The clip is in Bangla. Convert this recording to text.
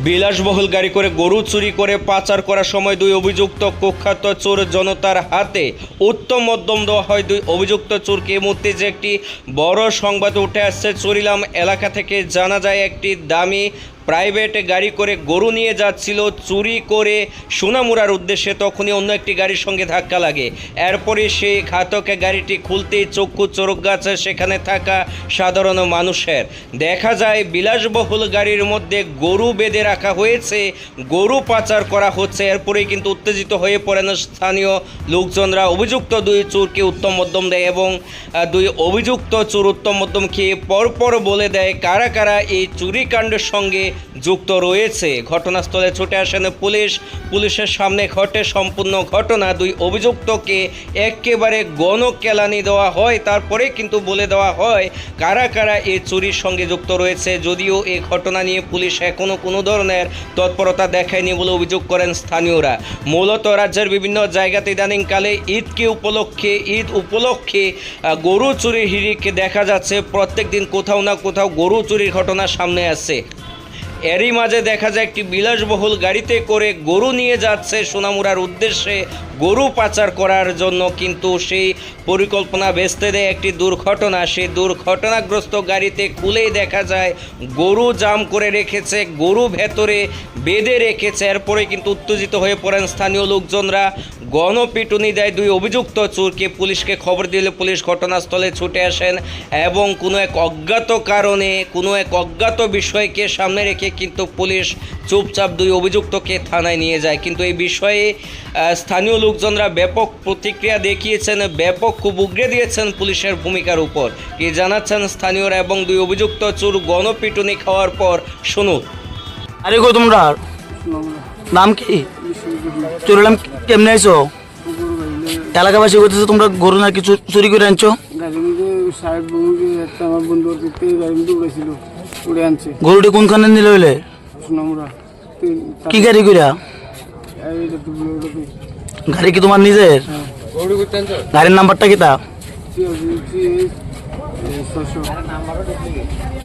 বিলাসবহুল গাড়ি করে গরু চুরি করে পাচার করার সময় দুই অভিযুক্ত কুখ্যাত চোর জনতার হাতে উত্তম মধ্যম দেওয়া হয়। দুই অভিযুক্ত চোরকে এই মুহূর্তে যে একটি বড় সংবাদ উঠে আসছে চুরিলাম এলাকা থেকে জানা যায়, একটি দামি প্রাইভেট গাড়ি করে গরু নিয়ে যাচ্ছিল চুরি করে সোনামুড়ার উদ্দেশ্যে, তখনই অন্য একটি গাড়ির সঙ্গে ধাক্কা লাগে। এরপরে সেই ঘাতক গাড়িটি খুলতেই চক্ষু চোরক গাছে সেখানে থাকা সাধারণ মানুষের দেখা যায় বিলাসবহুল গাড়ির মধ্যে গরু বেঁধে রাখা হয়েছে, গরু পাচার করা হচ্ছে। এরপরেই কিন্তু উত্তেজিত হয়ে পড়েন স্থানীয় লোকজনরা। অভিযুক্ত দুই চোরকে উত্তম মধ্যম দেয় এবং দুই অভিযুক্ত চোর উত্তম মধ্যম খেয়ে পরপর বলে দেয় কারা কারা এই চুরিকাণ্ডের সঙ্গে যুক্ত রয়েছে। ঘটনাস্থলে ছুটে আসেন পুলিশের সামনে ঘটে সম্পূর্ণ ঘটনা। দুই অভিযুক্তকে একেবারে গণকেলানি দেওয়া হয়, তারপরে কিন্তু বলে দেওয়া হয় কারা কারা এই চুরির সঙ্গে যুক্ত রয়েছে। যদিও এই ঘটনা নিয়ে পুলিশ এখনও কোনো ধরনের তৎপরতা দেখায়নি বলে অভিযোগ করেন স্থানীয়রা। মূলত রাজ্যের বিভিন্ন জায়গাতে ইদানিংকালে ঈদ উপলক্ষে গরু চুরির হিড়িক দেখা যাচ্ছে। প্রত্যেক দিন কোথাও না কোথাও গরু চুরির ঘটনা সামনে আসছে। এরই মাঝে দেখা যায় একটি বিলাসবহুল গাড়িতে করে গরু নিয়ে যাচ্ছে সোনামুড়ার উদ্দেশ্যে গরু পাচার করার জন্য, কিন্তু সেই পরিকল্পনা ভেস্তে দেয় একটি দুর্ঘটনা। সেই দুর্ঘটনাগ্রস্ত গাড়িতে খুলেই দেখা যায় গরু জাম করে রেখেছে, গরু ভেতরে বেঁধে রেখেছে। এরপরে কিন্তু উত্তেজিত হয়ে পড়েন স্থানীয় লোকজনরা, গণপিটুনি দেয় দুই অভিযুক্ত চোরকে। পুলিশকে খবর দিলে পুলিশ ঘটনাস্থলে ছুটে আসেন এবং কোনো এক অজ্ঞাত বিষয়কে সামনে রেখে কিন্তু পুলিশ চুপচাপ দুই অভিযুক্তকে থানায় নিয়ে যায়। কিন্তু এই বিষয়ে স্থানীয় লোকজনরা ব্যাপক প্রতিক্রিয়া দেখিয়েছেন, ব্যাপক খুব উগরে দিয়েছেন পুলিশের ভূমিকার উপর। কি জানাচ্ছেন স্থানীয়রা এবং দুই অভিযুক্ত চোর গণপিটুনি খাওয়ার পর শুনুন। আরে গো তোমরা নাম কি? চুরিলাম কেমনে আইছো? এলাকাবাসী বলতেছে তোমরা গরু নাকি চুরি করে আনছো। গরুটি কোনখানে নিলে হইলে? কি গাড়ি কইরা? গাড়ি কি তোমার নিজের? গাড়ির নাম্বারটা কি তা?